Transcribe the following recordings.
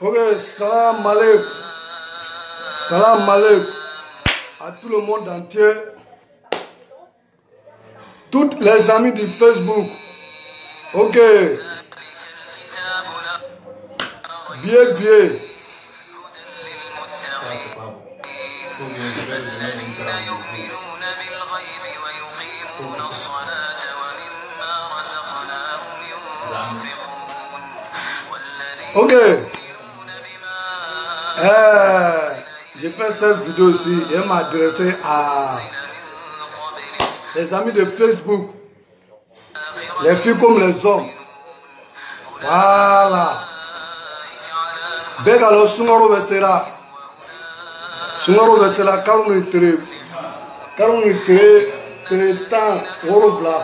Ok, salam alaikum. Salam alaikum à tout le monde entier. Toutes les amis du Facebook. Ok. Bien, bien. Ok. J'ai fait cette vidéo aussi et m'adresser à les amis de Facebook, les filles comme les hommes. Voilà. Begalo sungaro besera. Sungaro besera karuni tere tan worobla.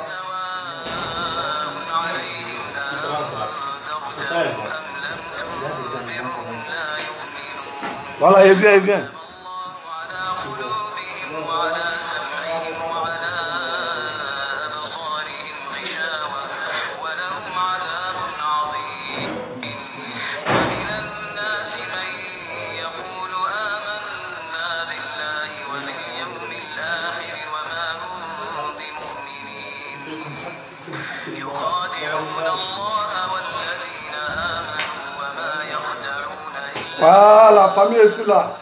Voilà, il vient, il vient. Voilà, la famille est ici là.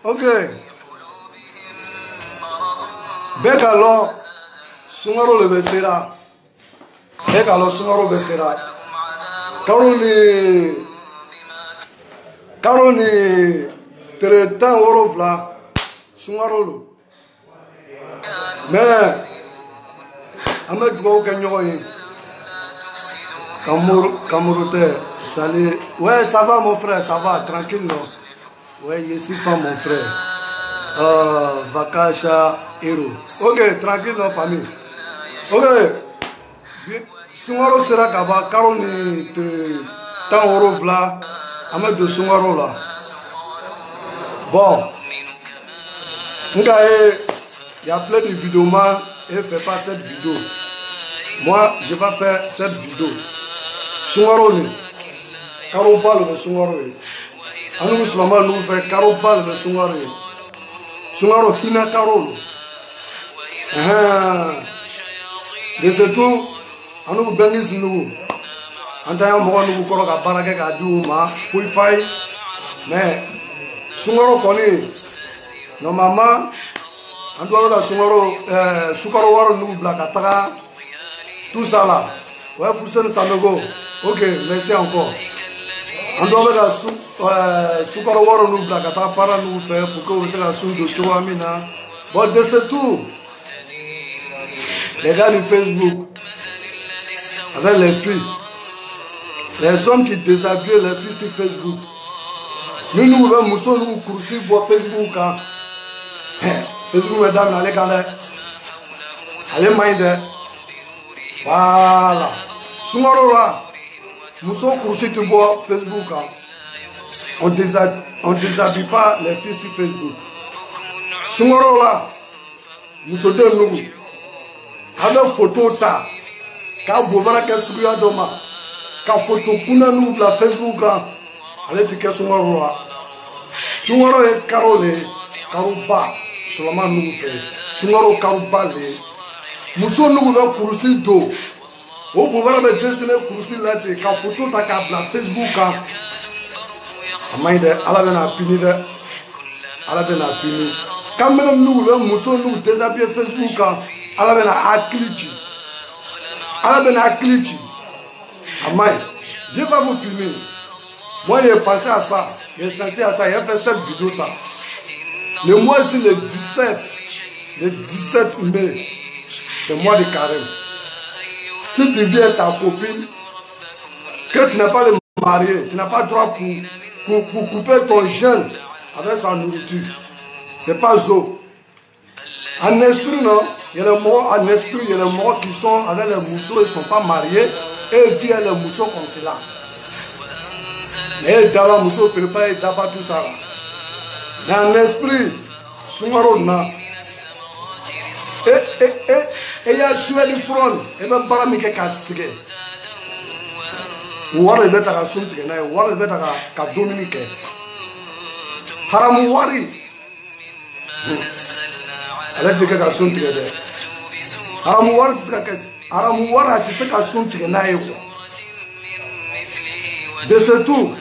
Ok. Begalo sungaro le besera. Begalo sungaro besera. Karoni tretan worofla sungaro lo. Mais Ahmed Gou Kenyoyi. Kamouroute, salut. Ouais, ça va mon frère, ça va, tranquille non. Ouais, je suis pas mon frère. Vakasha Hero. Ok, tranquille non famille. Ok. Sungaro sera kaba, karoni tan oro vla, Ahmed de Sungaro là. Bon. Il y a plein de vidéos, man, et fait pas cette vidéo. Moi, je vais faire cette vidéo. Sungaro ni karo bal be sungaro ni anu musulman nu fe karo bal be sungaro ni sungaro hina karo de c'est tout anu bengis nu anta ya mo nu ko ka baraka ka du ma fui fai mais sungaro koni normalement andu ka sungaro sukaro waro nu bla ka taka tout ça là ouais Foussène Sanogo. Ok, merci encore. On doit mettre Soukaro Waro nous blagata para nous faire pour que vous ayez la soupe de Chouamina. Bon, de ce tout, les gars du Facebook, avec les filles, les hommes qui déshabillent les filles sur Facebook. Nous, nous coursis pour Facebook. Facebook, mesdames, allez, allez, mind. Voilà. Sungaro là. Nous sommes coursés de bois Facebook. On déshabille pas les filles sur Facebook. Sungaro là, nous sommes deux nous. Avec photo ta, quand vous voyez que Suguya Doma, quand photo kuna nous la Facebook, allez dire Sungaro là. Sungaro est carolé, caroba, seulement nous fait. Sungaro caroba les. Nous sommes nous là coursés d'eau. Au pouvoir me dessiner coursi là te ka photo ta ka bla Facebook amaide ala bena pini de ala bena pini kamera nous le muso nous déshabiller Facebook ala bena aklichi amaide Dieu va vous punir. Moi j'ai pensé à ça, j'ai senti à ça, j'ai fait cette vidéo ça le mois c'est le 17 le 17 mai, c'est mois de carême. Si tu viens ta copine, que tu n'as pas le marié, tu n'as pas le droit pour couper ton jeûne avec sa nourriture. C'est pas zo. En esprit, non. Il y a les morts en esprit, il y a les morts qui sont avec les mousseaux, ils ne sont pas mariés et ils vivent les mousseaux comme cela. Mais dans la mousseau, il ne peut pas être d'abord tout ça. Dans l'esprit, Sungaro na. Et il y a sué du front, et même Baramike Kassige. Ou alors il va à la Suntre, ou alors il va à Dominique. Haramouari. Elle a dit que la Suntre. Haramouari a dit que la Suntre. De ce tout,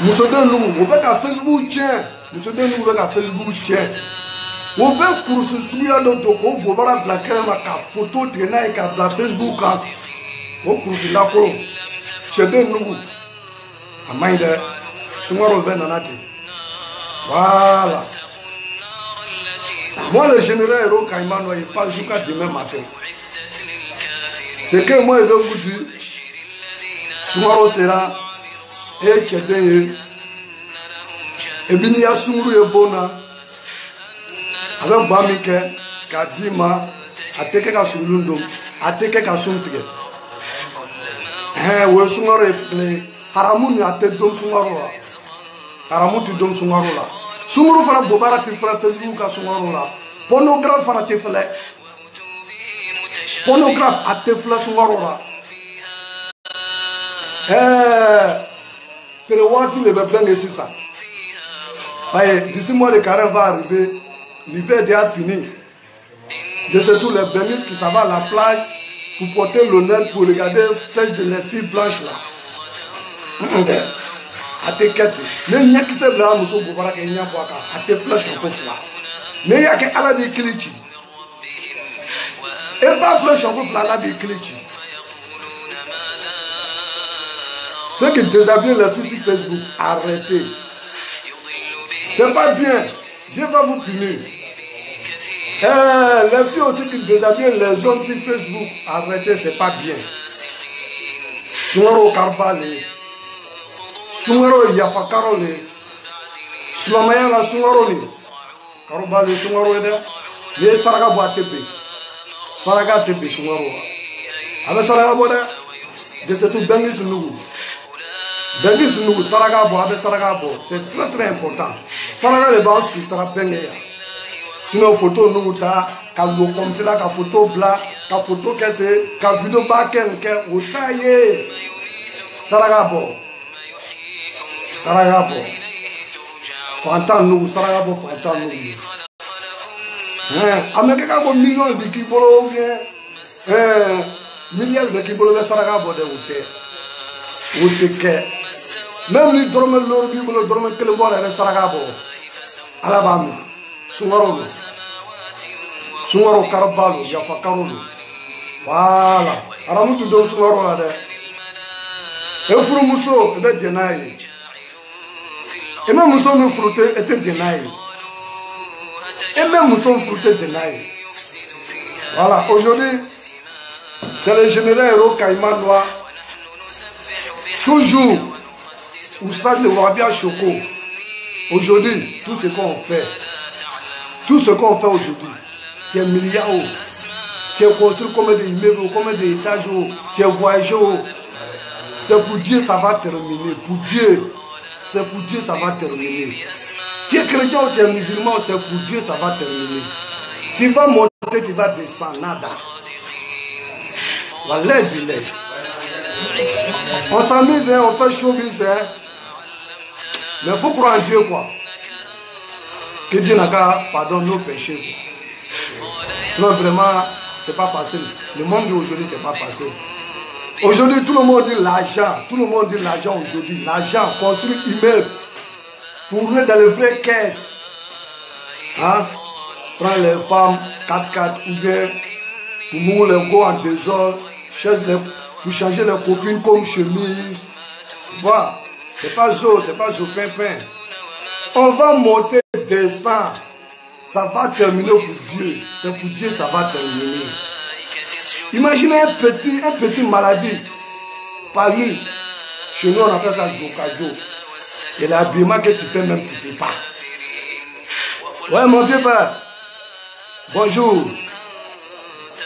nous sommes nous, on va à Facebook tient, nous sommes nous, on va à Facebook tient. On va courser sur le dos, on va plaquer ma photo, traîner avec la Facebook, on course la colonne. C'est de nous, à main de Sungaro Benanati. Voilà. Moi, le général Héros Kaimano, il parle jusqu'à demain matin. C'est que moi, je vais vous dire. Sungaro sera et Tchedeye et Binia Sunguru et Bona avec Bamike, Kadima, Ateke Kasulundum, Ateke Kasuntre. Oui, Sungaro est Haramoun a été dom Sungaro. Haramoun tu dom Sungaro là. Sunguru fana Bobara te fera Facebook à Sungaro là. Pornographe fana te fera. Pornographe a te fera Sungaro là. Tu le vois, tu le veux bien ici ça. D'ici mois de carême va arriver, l'hiver est déjà fini. De ce tout, les bénisses qui s'en vont à la plage pour porter l'honneur, pour regarder celles de les filles blanches là. A te quête. Les niais qui se blanc, nous sommes pour voir qu'il y a quoi. A te flèche qu'on peut faire. Mais il y a que Allah de Kilichi. Et pas flèche qu'on peut faire Allah de Kilichi. Ceux qui déshabillent les filles sur Facebook, arrêtez. C'est pas bien. Dieu va vous punir. Les filles aussi qui déshabillent les hommes sur Facebook, arrêtez, c'est pas bien. Sungaro Karbale, Sungaro Yafakarole, Sulamaya la Sungaroli, Karbale Sungaro Eda, Ye Saraga Boatepe, Saraga Tepe Sungaro. Avec Saraga Boda, de ce tout Bengis nous. Bengis nous, Saraga Bo, avec Saraga Bo, c'est très très important. Saraga les bancs sur Trapengea. Sinon, photo nous, ta, comme cela, ta photo blanc, ta photo kete, ta vidéo baken, ou taillé. Saragabo. Saragabo. Fantan nous, Saragabo, Fantan nous. Américain, comme millions de kibolo, bien. Milliards de kibolo, Saragabo de Outé. Même les dormeurs, l'orbi, le dormeur, que le bois, avec Saragabo. Alabama. Sungaro Karbalo, Yafa Karolo. Voilà. Aramutu don Sungaro là. Et Furumuso était Denaï. Et même Mousso nous fruité était Denaï. Et même Mousso fruité Denaï. Voilà. Aujourd'hui, c'est le général Héros Caïman Noir. Toujours, où ça le Wabia Choco. Aujourd'hui, tout ce qu'on fait. Tout ce qu'on fait aujourd'hui, tu es milliard, tu es construit comme des immeubles, comme des étages, tu es voyagé, c'est pour Dieu ça va terminer. Pour Dieu, c'est pour Dieu ça va terminer. Tu es chrétien ou tu es musulman, c'est pour Dieu ça va terminer. Tu vas monter, tu vas descendre, nada. Voilà, on s'amuse, on fait showbiz, mais il faut croire en Dieu quoi. Que Dieu n'a qu'à pardonner nos péchés. Sinon vraiment, c'est pas facile. Le monde d'aujourd'hui, c'est pas facile. Aujourd'hui, tout le monde dit l'argent. Tout le monde dit l'argent aujourd'hui. L'argent, construire immeuble. Pour venir dans les vraies caisses. Hein? Prendre les femmes 4x4 ou bien pour mourir les go en désordre. Pour changer les copines comme chemise. Tu vois? C'est pas zo pimpin. On va monter, descendre. ça va terminer pour Dieu. C'est pour Dieu ça va terminer. Imaginez un petit maladie parmi. Chez nous, on appelle ça Jokajo. Et l'habillement que tu fais même, tu ne peux pas. Ouais, mon vieux père. Bonjour.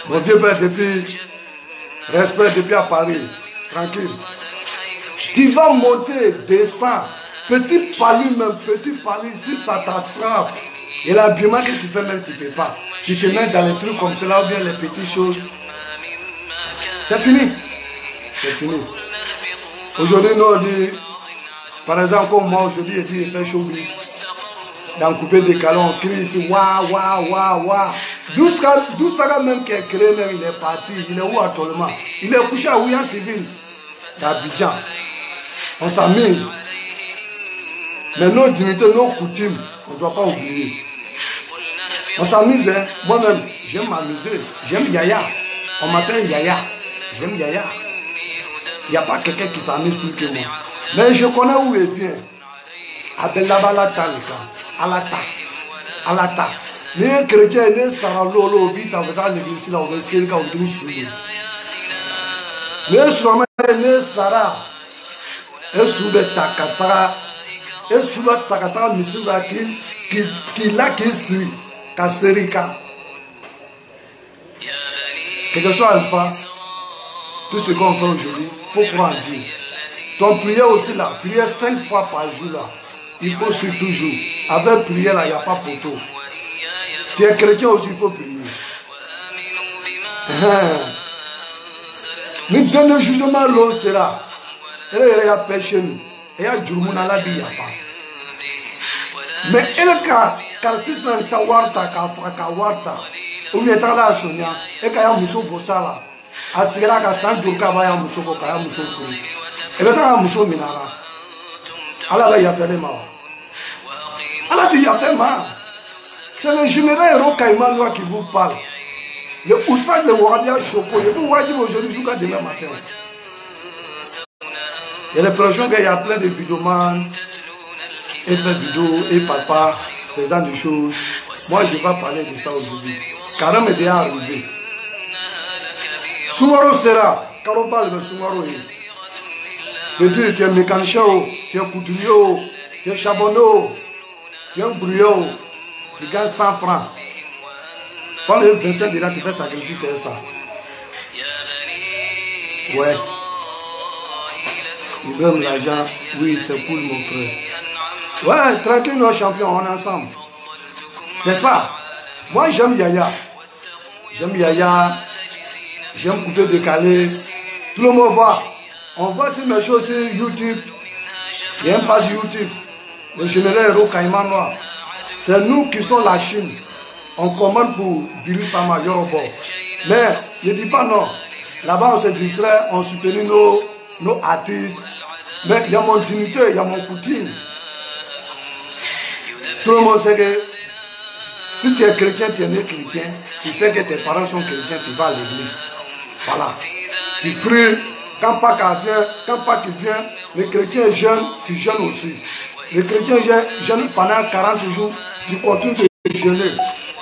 Mon vieux père, depuis, respect, depuis à Paris. Tranquille. Tu vas monter, descendre. Petit pali même, petit pali, si ça t'attrape. Et l'habillement que tu fais même, tu ne peux pas. Tu te mets dans les trucs comme cela ou bien les petites choses. C'est fini. C'est fini. Aujourd'hui, nous, on dit, par exemple, comme moi, aujourd'hui, il dit, il fait showbiz. Dans le coupé de calon, on crie ici, waouh, waouh, waouh, waouh. D'où ça même qui est créé, même, il est parti. Il est où actuellement? Il est couché à Ouyan Civil, d'Abidjan. On s'amuse. Mais nos dignités, nos coutumes, on ne doit pas oublier. On s'amuse, hein. Moi-même, j'aime m'amuser. J'aime Yaya. On m'appelle Yaya. J'aime Yaya. Il n'y a pas quelqu'un qui s'amuse plus que moi. Mais je connais où il vient. Abelabalata, Alata. Alata. Les chrétiens, les saralolo, bita, dans l'église, là, on va essayer de faire des choses. Les sommets, les sara. Et sous le takatara. Et sous le takatara, monsieur, qui l'a qui suit. Kaserika. Quel que soit Alpha, tout ce qu'on fait aujourd'hui, il faut croire en Dieu. Ton prière aussi là, prière 5 fois par jour là, il faut suivre toujours. Avec prière là, il n'y a pas poteau. Tu es chrétien aussi, il faut prier. Nous donnons le jugement l'eau sera. Elle est à péché nous. Et à Djurmouna la vie mais elle kartis na tawarta ka warta ou bien la sonia et ka ya muso bosala asigera ka sanjur ka ba ya muso ko ka ya muso furi e be ta muso minara ala ba ya fait ma ala tu ya fait ma c'est le général Rokaïma Noir qui vous parle le oustad de Wabia Choko et vous voyez aujourd'hui jusqu'à demain matin. Il y a l'impression qu'il y a plein de vidéomans. Et fait vidéo, et papa, ces genre de choses. Moi, je vais parler de ça aujourd'hui. Karam est déjà arrivé. Soumaro sera, quand on parle de Soumaro, peut-être tu es mécanicien, tu es couturier, tu es charbonneau, tu es un brouilleur, tu gagnes 100 francs. Quand le 25 déjà, tu fais sacrifice, c'est ça. Ouais. Il donne l'argent, oui, c'est cool, mon frère. Ouais, tranquille, nos champions, on est ensemble. C'est ça. Moi, j'aime Yaya. J'aime Yaya. J'aime couper décalé. Tout le monde voit. On voit ces mes choses sur YouTube. Il y a un passe YouTube. Le général Rokaïma Noir. C'est nous qui sommes la Chine. On commande pour Billy Sama Yorobo. Mais, je ne dis pas non. Là-bas, on se distrait, on soutenait nos artistes. Mais il y a mon dignité, il y a mon coutume. Tout le monde sait que si tu es chrétien, tu es né chrétien, tu sais que tes parents sont chrétiens, tu vas à l'église. Voilà. Tu pries, quand Pâques vient, les chrétiens jeûnent, tu jeûnes aussi. Les chrétiens jeûnent pendant 40 jours, tu continues de jeûner.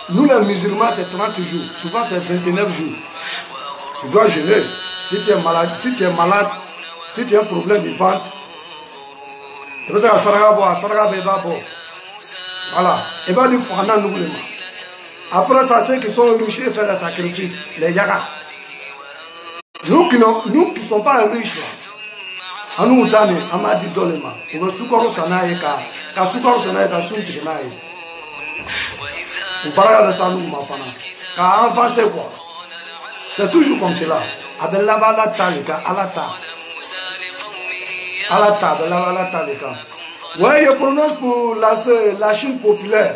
Nous les musulmans, c'est 30 jours. Souvent, c'est 29 jours. Tu dois jeûner. Si tu es malade, si tu as un problème de ventre, c'est pour ça que Saragabo, voilà. Et bien, nous faisons nous les mains. Après ça, ceux qui sont riches et font le sacrifice, les yagas. Nous qui ne sommes pas riches, là, à nous, on m'a dit dans les mains. On va soukoro sanaï, ka soukoro sanaï, ka soukoro sanaï. On parle de ça, nous, ma femme. Ka avancer quoi. C'est toujours comme cela. Abelaba la talika, alata. Alata, abelaba la talika. Ouais, je prononce pour la Chine populaire.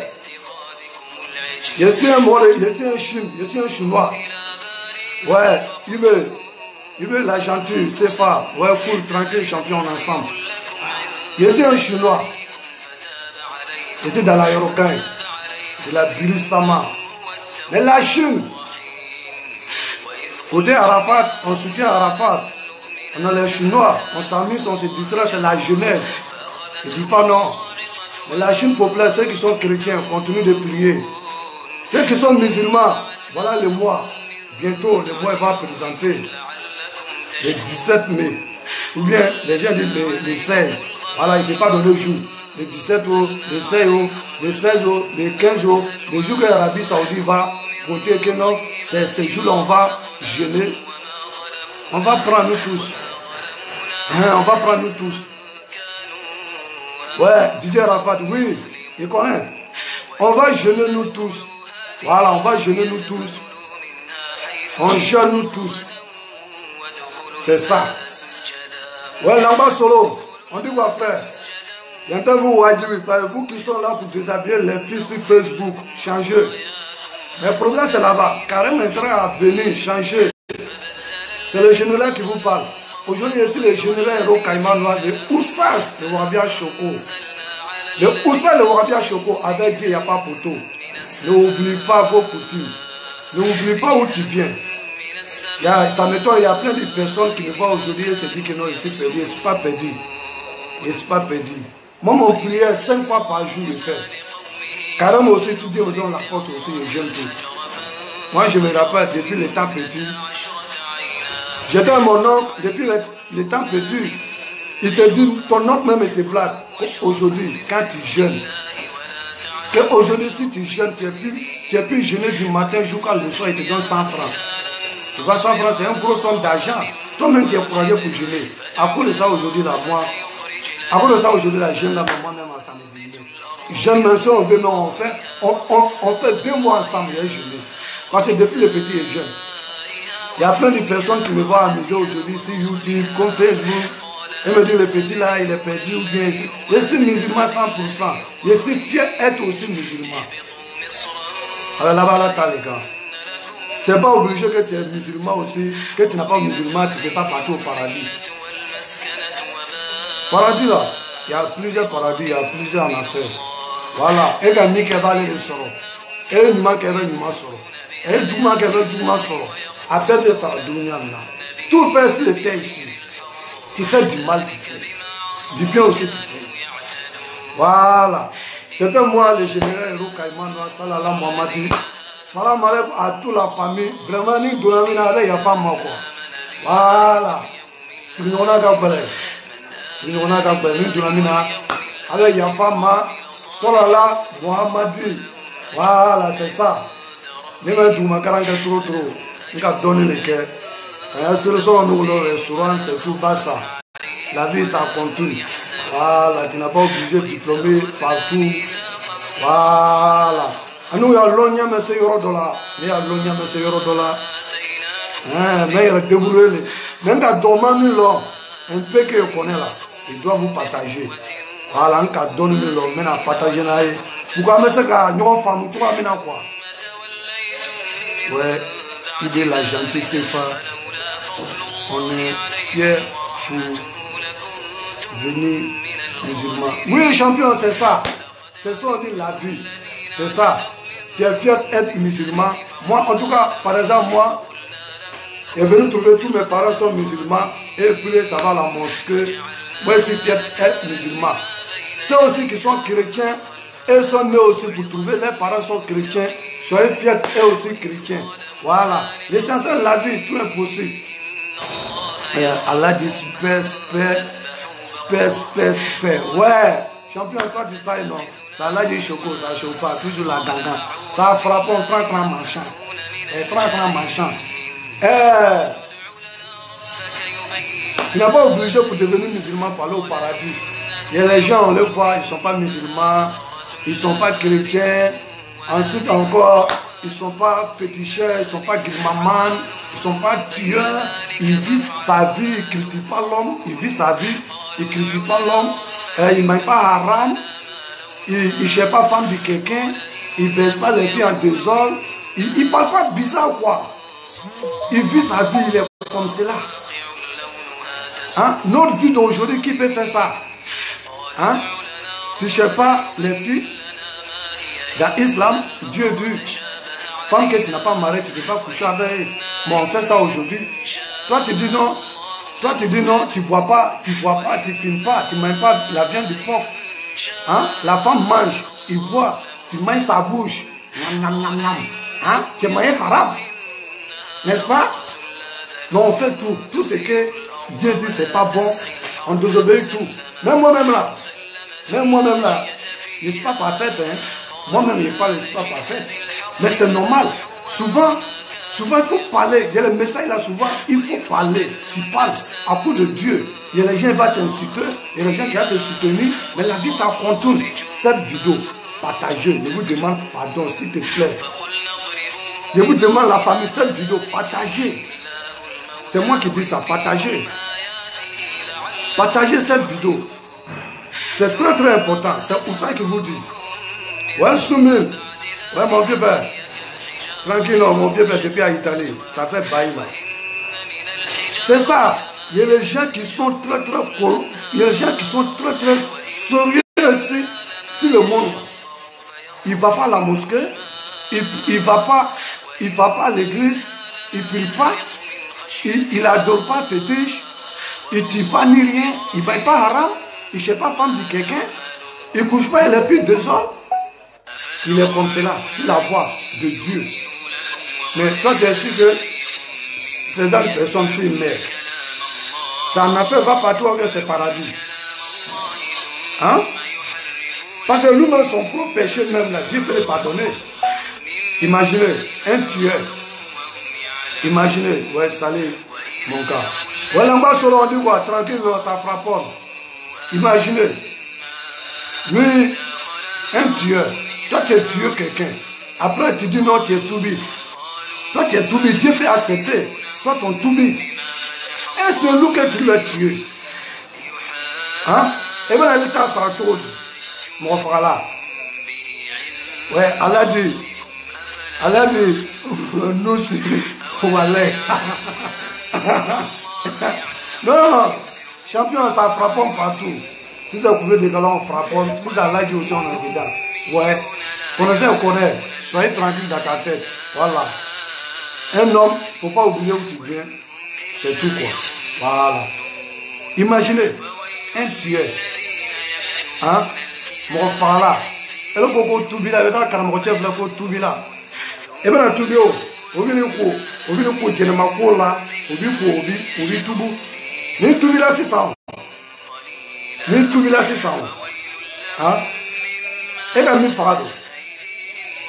Je suis un Chinois. Ouais, il veut la gentille, c'est ça. Ouais, cool, tranquille, champion ensemble. Je suis un Chinois. Je suis dans la Yorokai, de la Billy Sama. Mais la Chine, côté Arafat, on soutient Arafat. On a les Chinois, on s'amuse, on se distrait, c'est la jeunesse. Je ne dis pas non. Mais la Chine populaire, ceux qui sont chrétiens, continuent de prier. Ceux qui sont musulmans, voilà le mois. Bientôt, le mois va présenter le 17 mai. Ou bien, les gens disent le 16. Voilà, il ne peut pas donner le jour. Le 17 jours, le 16 jours, le 16 jours, le 15 jours. Le jour que l'Arabie Saoudite va compter que non, c'est ce jour-là, on va jeûner. On va prendre nous tous. Hein, on va prendre nous tous. Ouais, Didier Arafat, oui, il connaît. On va jeûner nous tous. Voilà, on va jeûner nous tous. On jeûne nous tous. C'est ça. Ouais, là-bas solo. On dit quoi frère? J'entends vous qui sont là pour déshabiller les filles sur Facebook, changer. Mais le problème c'est là-bas. Karim est en train à venir changer. C'est le général qui vous parle. Aujourd'hui, ici, le général Héros Caïman Noir, le Oussas, le Wabia Choko. Le Oussas, le Wabia Choko avait dit il n'y a pas poteau. N'oublie pas vos coutumes. N'oublie pas où tu viens. Ça m'étonne, il y a plein de personnes qui me voient aujourd'hui et se disent que non, il s'est perdu. Il ne s'est pas perdu. Il ne s'est pas perdu. Moi, mon prière 5 fois par jour, je fais. Carrément aussi, si Dieu me donne la force aussi, je j'aime tout. Moi, je me rappelle depuis le temps petit. J'étais à mon oncle, depuis le temps petit. Il te dit, ton oncle même te blague. Aujourd'hui, quand tu jeûnes, qu'aujourd'hui, si tu jeûnes, tu es plus jeûné du matin jusqu'à le soir, il te donne 100 francs. Tu vois, 100 francs, c'est un gros somme d'argent. Toi-même, tu es courageux pour jeûner. À cause de ça, aujourd'hui, là, moi, à cause de ça, aujourd'hui, là, jeûne là, moi-même, ça me dit. Jeûne, même si on veut, mais on fait 2 mois ensemble, et jeûner. Parce que depuis le petit, il jeûne. Il y a plein de personnes qui me voient amuser aujourd'hui sur YouTube, comme Facebook. Ils me disent, le petit là, il est perdu ou bien. Je suis musulman 100%. Je suis fier d'être aussi musulman. Alors là-bas, là, t'as les gars. C'est pas obligé que tu es musulman aussi, que tu n'es pas musulman, tu ne peux pas partir au paradis. Paradis là, il y a plusieurs paradis, il y a plusieurs en affaires. Voilà. Et quand il va aller le soro. Et il manque un soro. Et il manque un soro. Après de ça, tout le père sur le terre ici. Tu fais du mal, tu fais. Du bien aussi, tu fais. Voilà. C'était moi, le général Héros Caïman Noir, Salala Mohamadi. Salam alaikum à toute la famille. Vraiment, ni Dolamina, il n'y a pas moi quoi. Voilà. Si nous avons gagné, si nous avons gagné, ni Dolamina, avec Yafama, Salala Mohamadi. Voilà, c'est ça. Ni même tout, ma caranga trop. Il a donné le cœur. Quand il y a ce restaurant, nous, le restaurant, c'est tout bas ça. La vie, ça continue. Voilà, tu n'as pas obligé de diplômer partout. Voilà. Nous, il y a l'oignon, mais c'est $. Il y a l'oignon, mais c'est $. Mais il y a débrouillé. Même dans le domaine, un peu que je connais là, il doit vous partager. Voilà, un cas donné, mais à partager. Pourquoi, mais c'est que nous, femmes, tu vas mener quoi? Ouais. Il est la gentille CFA. On est fiers pour venir musulman. Oui, champion, c'est ça. C'est ça, on dit la vie. C'est ça. Tu es fier d'être musulman. Moi, en tout cas, par exemple, moi, je suis venu trouver tous mes parents sont musulmans. Et puis, ça va à la mosquée. Moi, je suis fier d'être musulman. Ceux aussi qui sont chrétiens, eux sont nés aussi pour trouver. Les parents sont chrétiens. Soyez fiers d'eux aussi chrétiens. Voilà. L'essentiel de la vie, tout est possible. Et Allah dit super. Ouais. Champion, toi tu sais non. Ça Allah dit choco, ça choco pas. Toujours la ganga. Ça frappe en 30 machin. 30 machin. Tu n'es pas obligé pour devenir musulman pour aller au paradis. Il y a les gens, on les voit, ils ne sont pas musulmans. Ils ne sont pas chrétiens. Ensuite encore, ils ne sont pas féticheurs, ils ne sont pas guilmaman, ils ne sont pas tueurs, ils vivent sa vie, ils ne critiquent pas l'homme, ils vivent sa vie, ils ne critiquent pas l'homme, ils ne mangent pas haram, ils ne cherchent pas femme de quelqu'un, ils ne baissent pas les filles en désordre, ils ne parlent pas bizarre quoi. Ils vivent sa vie, il est comme cela. Hein? Notre vie d'aujourd'hui, qui peut faire ça? Hein? Tu ne cherches pas les filles. Dans l'islam, Dieu dit, femme que tu n'as pas mariée, tu ne peux pas coucher avec elle. Mais on fait ça aujourd'hui. Toi tu dis non, tu ne bois pas, tu ne fumes pas, tu ne manges pas la viande du porc. Hein? La femme mange, il boit, tu manges sa bouche. Hein? Tu es moyen haram. N'est-ce pas? Non, on fait tout. Tout ce que Dieu dit, c'est pas bon. On désobéit tout. Même moi-même là, je ne suis pas parfaite. Hein? Moi-même, je ne suis pas parfaite. Mais c'est normal. Souvent, il faut parler. Il y a le message là, souvent, il faut parler. Tu parles à coup de Dieu. Il y a les gens qui vont t'insulter, il y a les gens qui vont te soutenir. Mais la vie, ça contourne. Cette vidéo, partagez. Je vous demande pardon, s'il te plaît. Je vous demande, la famille, cette vidéo, partagez. C'est moi qui dis ça, partagez. Partagez cette vidéo. C'est très très important. C'est pour ça que je vous dis. Ouais, Soumil. Ouais, mon vieux père. Tranquille, non, mon vieux père, depuis en Italie. Ça fait bail là. C'est ça. Il y a les gens qui sont très très cool. Il y a les gens qui sont très très sérieux ici sur le monde. Il ne va pas à la mosquée. Il va pas à l'église. Il ne prie pas. Il n'adore pas fétiche. Il ne tue pas ni rien. Il ne baille pas haram. Il ne cherche pas femme de quelqu'un. Il ne couche pas les filles des hommes. Il est comme cela, sur la voie de Dieu. Mais toi, tu es sûr que ces personnes sont une mère. Ça en affaire va partout avec ce paradis. Hein? Parce que nous-mêmes, son propre péché même, là, Dieu peut le pardonner. Imaginez, un tueur. Imaginez, ouais, salut, mon gars. Ouais, là-bas, sur on dit quoi, tranquille, ça frappe. Imaginez, lui, un tueur. Toi, tu es tué quelqu'un. Après, tu dis non, tu es toubi. Toi, tu es toubi. Dieu peut accepter. Toi, ton toubi. Et celui que tu l'as tué. Hein? Et bien, l'état s'en tourne. Mon frère là. Ouais, Allah dit, nous, c'est, on va aller. Non, champion, ça frappe partout. Si ça couvre des galons, on frappe. Si ça l'a dit aussi, on est dedans. Ouais, connaissez ou connaît, soyez tranquille dans ta tête. Voilà. Un homme, il ne faut pas oublier où tu viens. C'est tout quoi. Voilà. Imaginez, un tueur. Hein? Mon frère là. Et le coco tout là, avec un caramochef, le coco tout là. Et bien, tout bien, au vient le coup, j'ai le macro là, au vient tout bout. Ni tout là, c'est ça. Ni tout là, c'est ça. Hein? Et la mi farado.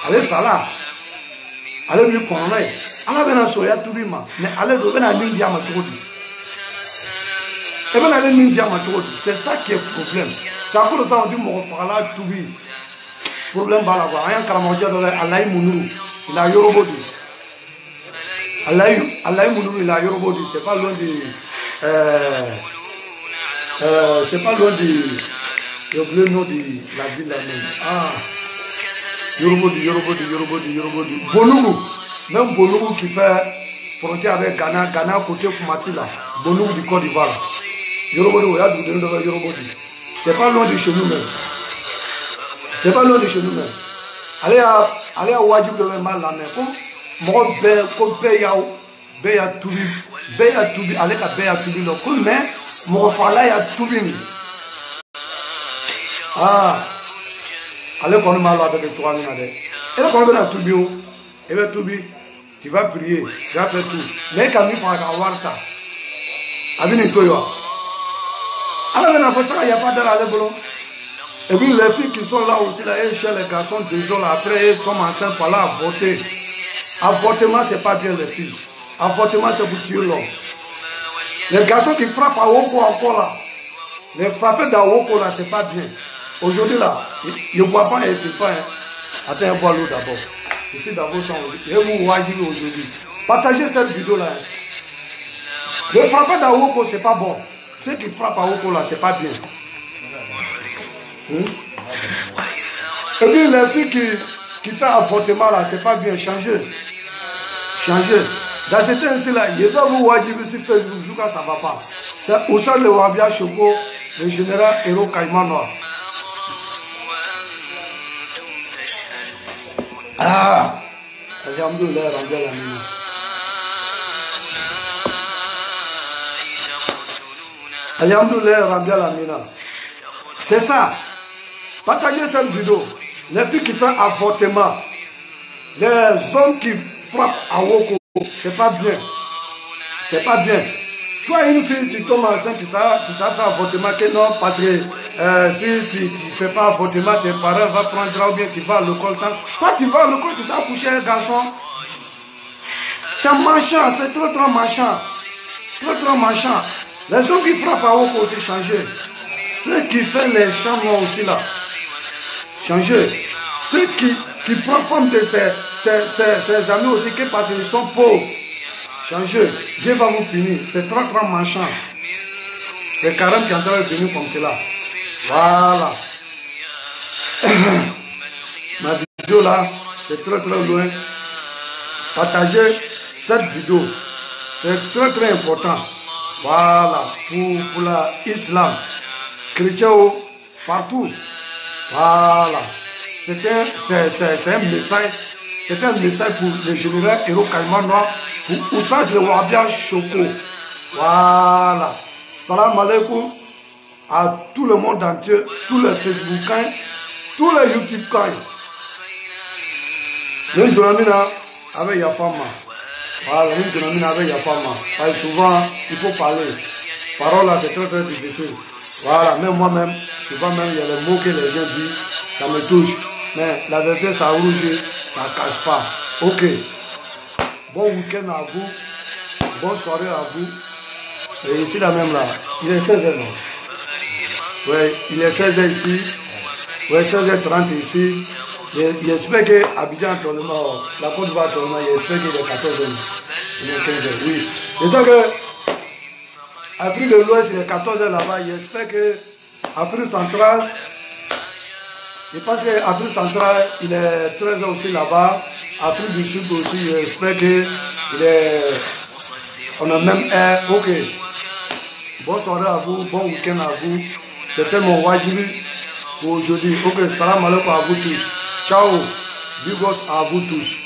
Ale sala. Ale mi kono e. Ala bena soya tubima. Mais ale do bena ninja ma todi. Et ben ale ninja ma todi. C'est ça qui est le problème. C'est à cause de ça on dit mon fala tubi. Problème bala quoi. Ayan karamoja do Alay Munuru. Il a yorobodi. Alay Munuru il a yorobodi. C'est pas loin de c'est pas loin de j'ai oublié le nom de la ville là-même. Ah, Yorobodi. Bonougou. Même Bonougou qui fait frontière avec Ghana côté Koumassi là. Bonougou du Côte d'Ivoire. Yorobodi, c'est pas loin de chez nous-mêmes. Allez à Ouadjib de mal la main. Comme moi, Béya Toubi, allez à Béya Toubi, comme mais, mon frère là, Toubi. Ah, allez qu'on m'a avec les 3 000. Et là, quand on va Toubi, et bien Toubi, tu vas prier, tu vas faire tout. Mais quand il faut avoir Warta, Abini Toyo. Alors, il n'y a pas d'aller boulot. Et puis les filles qui sont là aussi, là, chez les garçons, désolé, après, ils commencent par là à voter. Avortement, c'est pas bien les filles. Avortement, c'est pour tuer l'homme. Les garçons qui frappent à Woko encore là, les frapper dans Woko là, c'est pas bien. Aujourd'hui là, ils ne boivent pas et ils ne filment pas. Hein. Attends, bois l'eau d'abord. Ici d'abord, et vous voyez aujourd'hui. Partagez cette vidéo là. Les frapper dans Woko, c'est pas bon. Ceux qui frappent à Woko là, c'est pas bien. Et puis les filles qui font avortement là, c'est pas bien. Changez. Dans ce temps là, il doit vous voir sur Facebook, jusqu'à ça va pas. C'est Oussad le Wabia Choko, le général Héros Caïman Noir. Ah, Alhamdoulilah, Rabbi Alamina. Alhamdoulilah, Rabbi Alamina. C'est ça. Partagez cette vidéo. Les filles qui font avortement. Les hommes qui frappent à Woko, c'est pas bien. C'est pas bien. Toi, une fille, tu tombes enceinte, tu sais faire avortement, que non, parce que si tu ne fais pas avortement, tes parents vont prendre ou bien tu vas à l'école. Toi, tu vas à l'école, tu sais accoucher un garçon. C'est marchand, c'est trop marchand. Trop marchand. Les hommes qui frappent à Woko aussi changé. Ceux qui font les chambres aussi là, changé. Ceux qui profitent de ses amis aussi, parce qu'ils sont pauvres. Changez, Dieu va vous punir. C'est trop marchand. C'est Karam qui est en train de venir comme cela. Voilà. Ma vidéo là, c'est très loin. Partagez cette vidéo. C'est très important. Voilà. Pour l'islam. Chrétien partout. Voilà. C'est un message. C'est un message pour le général Héros Caïman Noir. Pour Oussage le Wabia Choko. Voilà. Salam alaikum à tout le monde entier, tous les Facebookais, tous les YouTubekais. Nous donnons avec Yafama. Voilà, nous donnons avec Yafama. Parce que souvent, il faut parler. Parole là, c'est très difficile. Voilà, même moi-même, souvent même, il y a des mots que les gens disent, ça me touche. Mais la vérité, ça rouge, ça ne cache pas. Ok. Bon week-end à vous. Bonne soirée à vous. Et ici, là même là, il est 16h, non? Oui, il est 16h ici. Oui, 16h30 ici. J'espère que Abidjan, la Côte d'Ivoire, j'espère qu'il est 14h. Il est 15h, oui. J'espère que Afrique de l'Ouest, il est 14h là-bas. J'espère que Afrique centrale, je pense qu'Afrique centrale, il est 13h aussi là-bas. Afrique du Sud aussi, j'espère que on a même air. Ok. Bonne soirée à vous, bon week-end à vous. C'était mon wajibi pour aujourd'hui. Ok, salam alaikum à vous tous. Ciao. Big boss à vous tous.